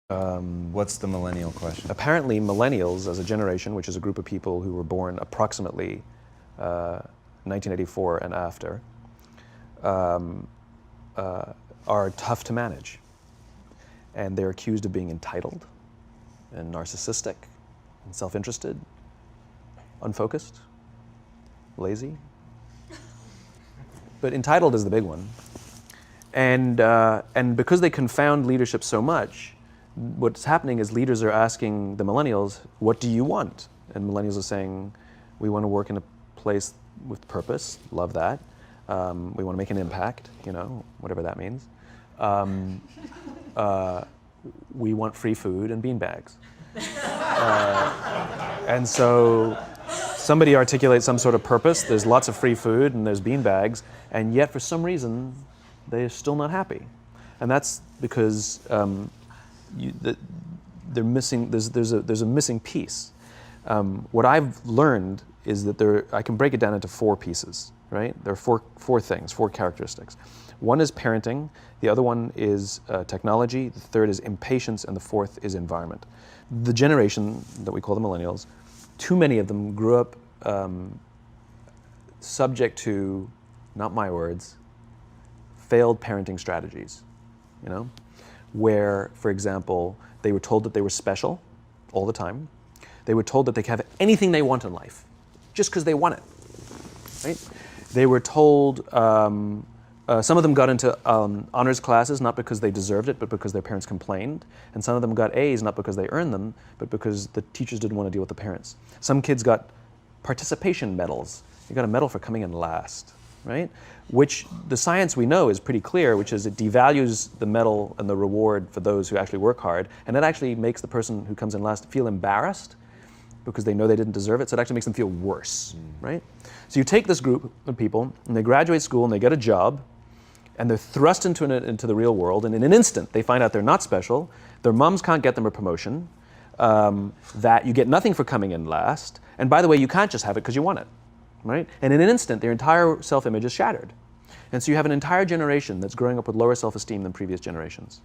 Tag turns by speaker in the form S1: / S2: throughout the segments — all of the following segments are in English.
S1: What's the millennial question?
S2: Apparently, millennials as a generation, which is a group of people who were born approximately 1984 and after, are tough to manage. And they're accused of being entitled and narcissistic and self-interested, unfocused, lazy. But entitled is the big one. And because they confound leadership so much, what's happening is leaders are asking the millennials, what do you want? And millennials are saying, we want to work in a place with purpose, love that. We want to make an impact, whatever that means. We want free food and beanbags. And so somebody articulates some sort of purpose, there's lots of free food and there's beanbags, and yet for some reason, they're still not happy. And that's because they're missing, there's a missing piece. What I've learned is that I can break it down into 4 pieces, right? There are four things, 4 characteristics. One is parenting, the other one is technology, the third is impatience, and the fourth is environment. The generation that we call the millennials, too many of them grew up subject to, not my words, failed parenting strategies, where, for example, they were told that they were special all the time. They were told that they could have anything they want in life, just because they want it, right? They were told, some of them got into honors classes, not because they deserved it, but because their parents complained. And some of them got A's, not because they earned them, but because the teachers didn't want to deal with the parents. Some kids got participation medals. You got a medal for coming in last, right? Which the science we know is pretty clear, which is it devalues the medal and the reward for those who actually work hard. And it actually makes the person who comes in last feel embarrassed because they know they didn't deserve it. So it actually makes them feel worse, right? So you take this group of people and they graduate school and they get a job and they're thrust into the real world, and in an instant they find out they're not special, their moms can't get them a promotion, that you get nothing for coming in last, and by the way, you can't just have it because you want it, right? And in an instant, their entire self-image is shattered. And so you have an entire generation that's growing up with lower self-esteem than previous generations.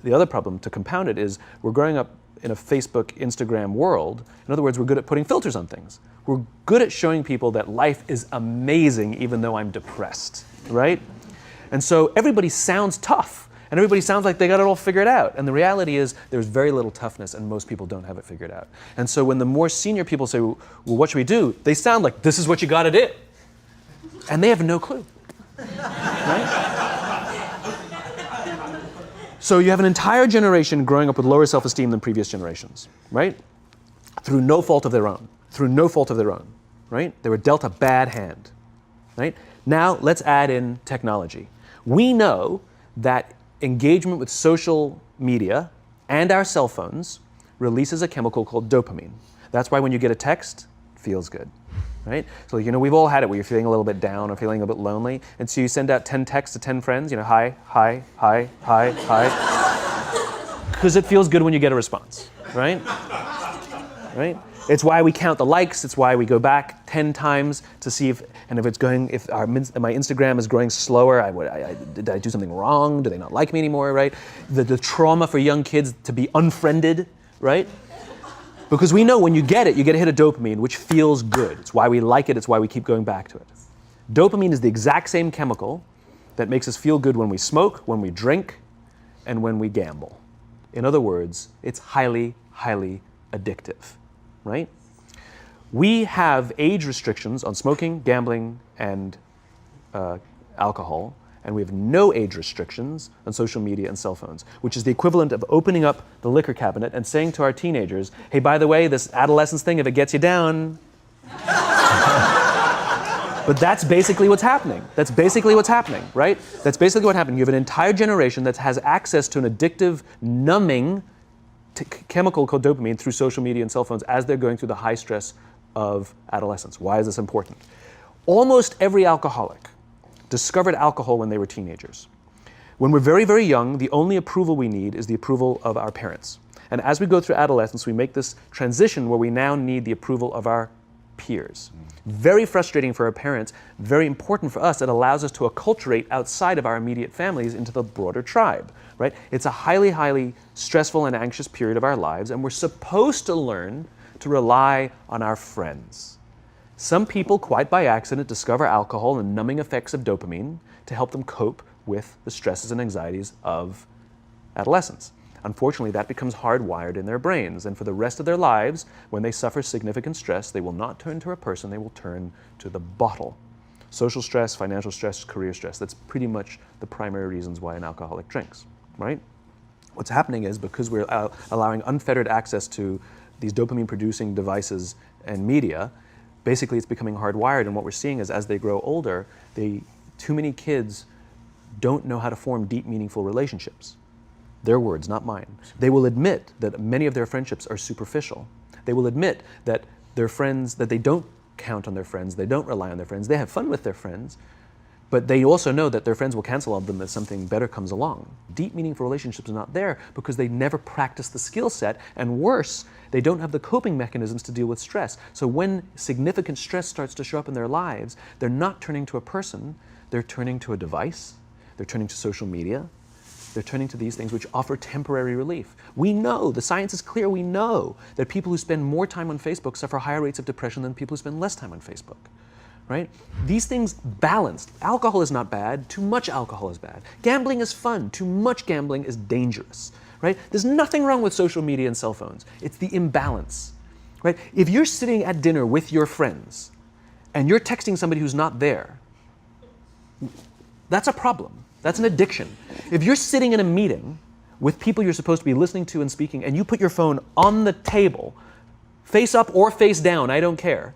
S2: The other problem, to compound it, is we're growing up in a Facebook, Instagram world. In other words, we're good at putting filters on things. We're good at showing people that life is amazing even though I'm depressed, right? And so everybody sounds tough, and everybody sounds like they got it all figured out. And the reality is there's very little toughness, and most people don't have it figured out. And so when the more senior people say, well, what should we do? They sound like, this is what you got to do. And they have no clue, right? So you have an entire generation growing up with lower self-esteem than previous generations, right? Through no fault of their own, right? They were dealt a bad hand, right? Now let's add in technology. We know that engagement with social media and our cell phones releases a chemical called dopamine. That's why when you get a text, it feels good, right? So we've all had it where you're feeling a little bit down or feeling a bit lonely, and so you send out 10 texts to 10 friends, hi, hi, hi, hi, hi, because it feels good when you get a response, right? Right? It's why we count the likes. It's why we go back 10 times to see if my Instagram is growing slower, did I do something wrong? Do they not like me anymore, right? The trauma for young kids to be unfriended, right? Because we know when you get a hit of dopamine, which feels good. It's why we like it. It's why we keep going back to it. Dopamine is the exact same chemical that makes us feel good when we smoke, when we drink, and when we gamble. In other words, it's highly, highly addictive. Right? We have age restrictions on smoking, gambling, and alcohol, and we have no age restrictions on social media and cell phones, which is the equivalent of opening up the liquor cabinet and saying to our teenagers, hey, by the way, this adolescence thing, if it gets you down. But that's basically what's happening. Right? That's basically what's happening. You have an entire generation that has access to an addictive, numbing chemical called dopamine through social media and cell phones as they're going through the high stress of adolescence. Why is this important? Almost every alcoholic discovered alcohol when they were teenagers. When we're very, very young, the only approval we need is the approval of our parents. And as we go through adolescence, we make this transition where we now need the approval of our peers. Very frustrating for our parents, very important for us. It allows us to acculturate outside of our immediate families into the broader tribe, right? It's a highly, highly stressful and anxious period of our lives, and we're supposed to learn to rely on our friends. Some people, quite by accident, discover alcohol and numbing effects of dopamine to help them cope with the stresses and anxieties of adolescence. Unfortunately, that becomes hardwired in their brains, and for the rest of their lives, when they suffer significant stress, they will not turn to a person, they will turn to the bottle. Social stress, financial stress, career stress, that's pretty much the primary reasons why an alcoholic drinks, right? What's happening is, because we're allowing unfettered access to these dopamine-producing devices and media, basically it's becoming hardwired, and what we're seeing is as they grow older, too many kids don't know how to form deep, meaningful relationships. Their words, not mine. They will admit that many of their friendships are superficial. They will admit that their friends, that they don't count on their friends, they don't rely on their friends, they have fun with their friends, but they also know that their friends will cancel on them as something better comes along. Deep, meaningful relationships are not there because they never practice the skill set, and worse, they don't have the coping mechanisms to deal with stress. So when significant stress starts to show up in their lives, they're not turning to a person, they're turning to a device, they're turning to social media, they're turning to these things which offer temporary relief. We know, the science is clear, we know that people who spend more time on Facebook suffer higher rates of depression than people who spend less time on Facebook, right? These things balanced. Alcohol is not bad, too much alcohol is bad. Gambling is fun, too much gambling is dangerous, right? There's nothing wrong with social media and cell phones. It's the imbalance, right? If you're sitting at dinner with your friends and you're texting somebody who's not there, that's a problem. That's an addiction. If you're sitting in a meeting with people you're supposed to be listening to and speaking, and you put your phone on the table, face up or face down, I don't care,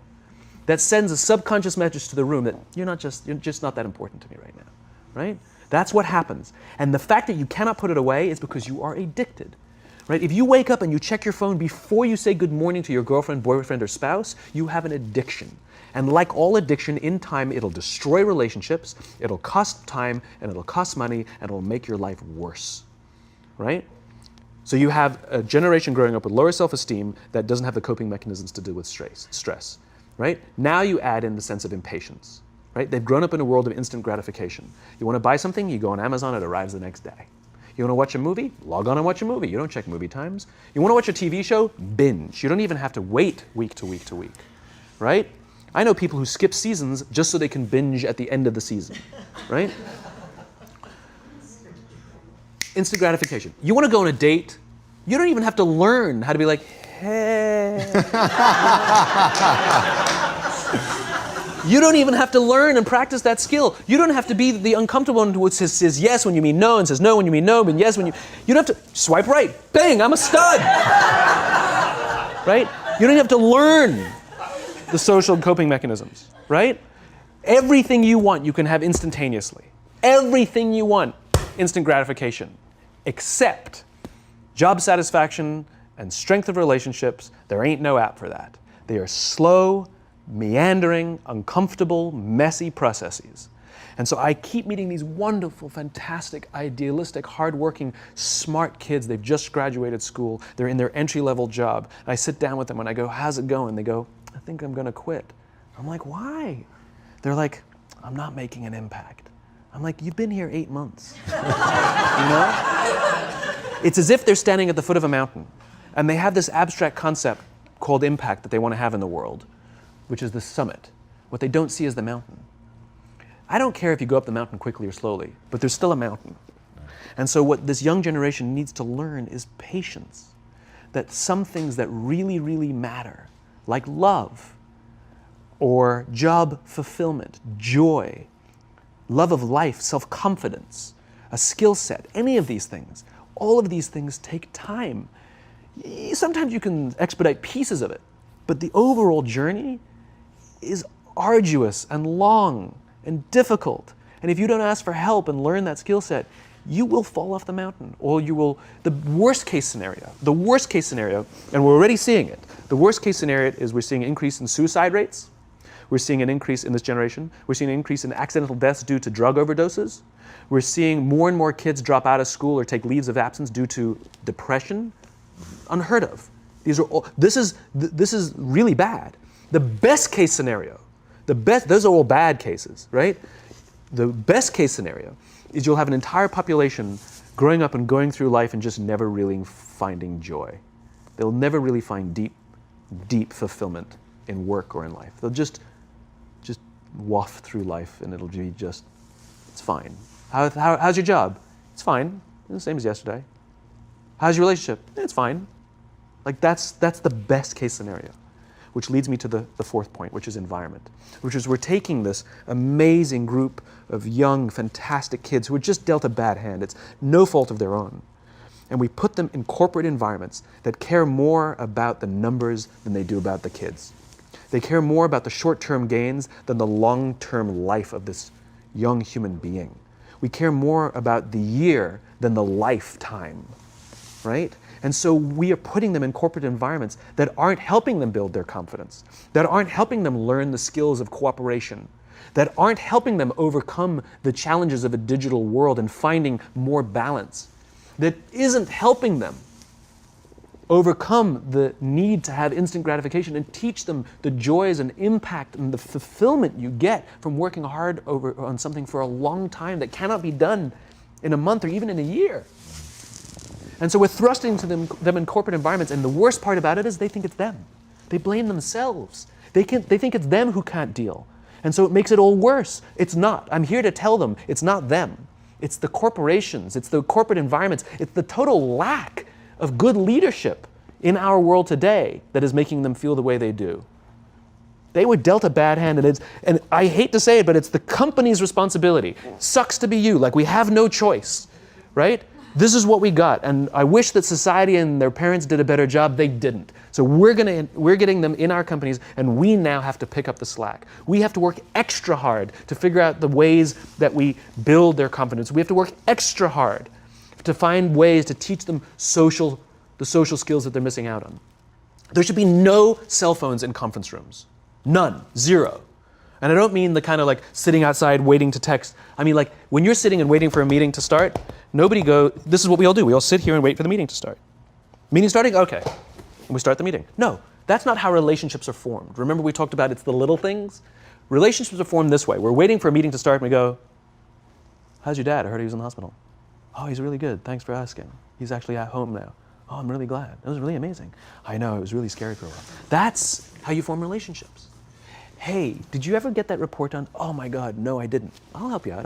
S2: that sends a subconscious message to the room that you're just not that important to me right now, right? That's what happens. And the fact that you cannot put it away is because you are addicted, right? If you wake up and you check your phone before you say good morning to your girlfriend, boyfriend, or spouse, you have an addiction. And like all addiction, in time, it'll destroy relationships, it'll cost time, and it'll cost money, and it'll make your life worse, right? So you have a generation growing up with lower self-esteem that doesn't have the coping mechanisms to deal with stress, right? Now you add in the sense of impatience, right? They've grown up in a world of instant gratification. You want to buy something, you go on Amazon, it arrives the next day. You want to watch a movie? Log on and watch a movie. You don't check movie times. You want to watch a TV show? Binge. You don't even have to wait week to week to week, right? I know people who skip seasons just so they can binge at the end of the season, right? Instant gratification. You want to go on a date? You don't even have to learn how to be like, hey. You don't even have to learn and practice that skill. You don't have to be the uncomfortable one who says yes when you mean no and says no when you mean no, but yes when you don't have to swipe right. Bang, I'm a stud. Right? You don't have to learn the social coping mechanisms, right? Everything you want, you can have instantaneously. Everything you want, instant gratification, except job satisfaction and strength of relationships. There ain't no app for that. They are slow, meandering, uncomfortable, messy processes. And so I keep meeting these wonderful, fantastic, idealistic, hardworking, smart kids. They've just graduated school. They're in their entry-level job. And I sit down with them and I go, how's it going? They go, I think I'm going to quit. I'm like, why? They're like, I'm not making an impact. I'm like, you've been here 8 months. You know? It's as if they're standing at the foot of a mountain and they have this abstract concept called impact that they want to have in the world, which is the summit. What they don't see is the mountain. I don't care if you go up the mountain quickly or slowly, but there's still a mountain. And so what this young generation needs to learn is patience. That some things that really, really matter, like love, or job fulfillment, joy, love of life, self-confidence, a skill set, any of these things, all of these things take time. Sometimes you can expedite pieces of it, but the overall journey is arduous and long and difficult. And if you don't ask for help and learn that skill set, you will fall off the mountain, or you will, the worst case scenario, and we're already seeing it, the worst case scenario is we're seeing an increase in suicide rates, we're seeing an increase in this generation, we're seeing an increase in accidental deaths due to drug overdoses, we're seeing more and more kids drop out of school or take leaves of absence due to depression, unheard of. This is really bad. The best case scenario, those are all bad cases, right? The best case scenario is you'll have an entire population growing up and going through life and just never really finding joy. They'll never really find deep fulfillment in work or in life. They'll just waft through life and it'll be just, it's fine. How's your job? It's fine. It's the same as yesterday. How's your relationship? It's fine. Like that's the best case scenario, which leads me to the fourth point, which is environment, which is we're taking this amazing group of young, fantastic kids who were just dealt a bad hand. It's no fault of their own. And we put them in corporate environments that care more about the numbers than they do about the kids. They care more about the short-term gains than the long-term life of this young human being. We care more about the year than the lifetime, right? And so we are putting them in corporate environments that aren't helping them build their confidence, that aren't helping them learn the skills of cooperation, that aren't helping them overcome the challenges of a digital world and finding more balance, that isn't helping them overcome the need to have instant gratification and teach them the joys and impact and the fulfillment you get from working hard on something for a long time that cannot be done in a month or even in a year. And so we're thrusting to them in corporate environments, and the worst part about it is they think it's them. They blame themselves. They think it's them who can't deal. And so it makes it all worse. It's not. I'm here to tell them it's not them. It's the corporations, it's the corporate environments, it's the total lack of good leadership in our world today that is making them feel the way they do. They were dealt a bad hand, and I hate to say it, but it's the company's responsibility. Sucks to be you, like we have no choice, right? This is what we got, and I wish that society and their parents did a better job. They didn't. So we're getting them in our companies, and we now have to pick up the slack. We have to work extra hard to figure out the ways that we build their confidence. We have to work extra hard to find ways to teach them the social skills that they're missing out on. There should be no cell phones in conference rooms. None. Zero. And I don't mean the kind of like sitting outside waiting to text. I mean like when you're sitting and waiting for a meeting to start, this is what we all do. We all sit here and wait for the meeting to start. Meeting starting? Okay. And we start the meeting. No, that's not how relationships are formed. Remember we talked about it's the little things? Relationships are formed this way. We're waiting for a meeting to start and we go, how's your dad? I heard he was in the hospital. Oh, he's really good. Thanks for asking. He's actually at home now. Oh, I'm really glad. That was really amazing. I know, it was really scary for a while. That's how you form relationships. Hey, did you ever get that report done? Oh my God, no, I didn't. I'll help you out.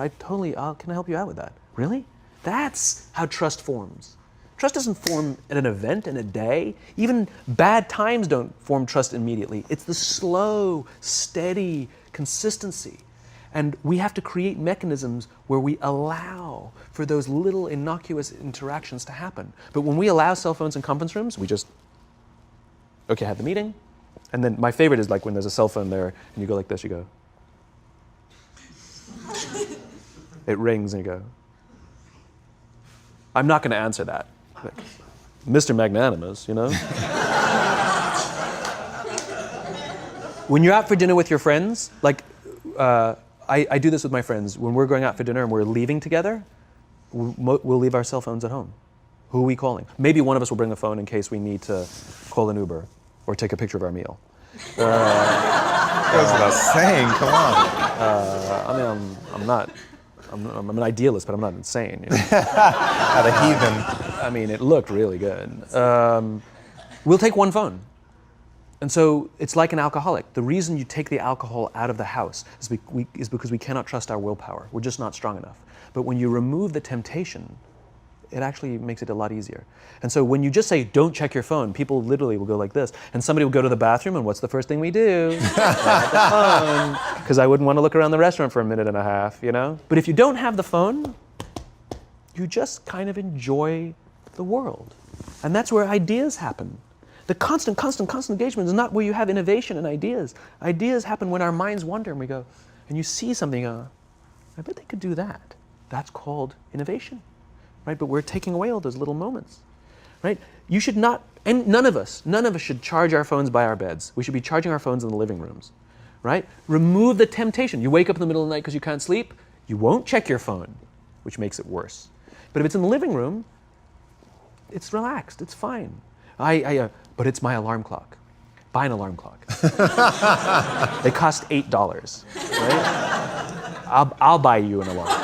S2: Can I help you out with that? Really? That's how trust forms. Trust doesn't form at an event in a day. Even bad times don't form trust immediately. It's the slow, steady consistency. And we have to create mechanisms where we allow for those little innocuous interactions to happen. But when we allow cell phones in conference rooms, we just, okay, have the meeting. And then my favorite is like when there's a cell phone there and you go like this, you go. It rings and you go. I'm not going to answer that. Like, Mr. Magnanimous, you know? When you're out for dinner with your friends, like, I do this with my friends. When we're going out for dinner and we're leaving together, we'll leave our cell phones at home. Who are we calling? Maybe one of us will bring a phone in case we need to call an Uber or take a picture of our meal.
S1: That's what I was saying, come on.
S2: I'm an idealist, but I'm not insane. You know?
S1: Not a heathen.
S2: I mean, it looked really good. We'll take one phone. And so it's like an alcoholic. The reason you take the alcohol out of the house is because we cannot trust our willpower. We're just not strong enough. But when you remove the temptation, it actually makes it a lot easier. And so when you just say, don't check your phone, people literally will go like this. And somebody will go to the bathroom, and what's the first thing we do? Grab the phone. Because I wouldn't want to look around the restaurant for a minute and a half, you know? But if you don't have the phone, you just kind of enjoy the world. And that's where ideas happen. The constant engagement is not where you have innovation and ideas. Ideas happen when our minds wander and we go, and you see something, I bet they could do that. That's called innovation, right? But we're taking away all those little moments, right? You should not, and none of us should charge our phones by our beds. We should be charging our phones in the living rooms, right? Remove the temptation. You wake up in the middle of the night because you can't sleep, you won't check your phone, which makes it worse. But if it's in the living room, it's relaxed, it's fine. But it's my alarm clock. buy an alarm clock. They cost $8, right? I'll buy you an alarm.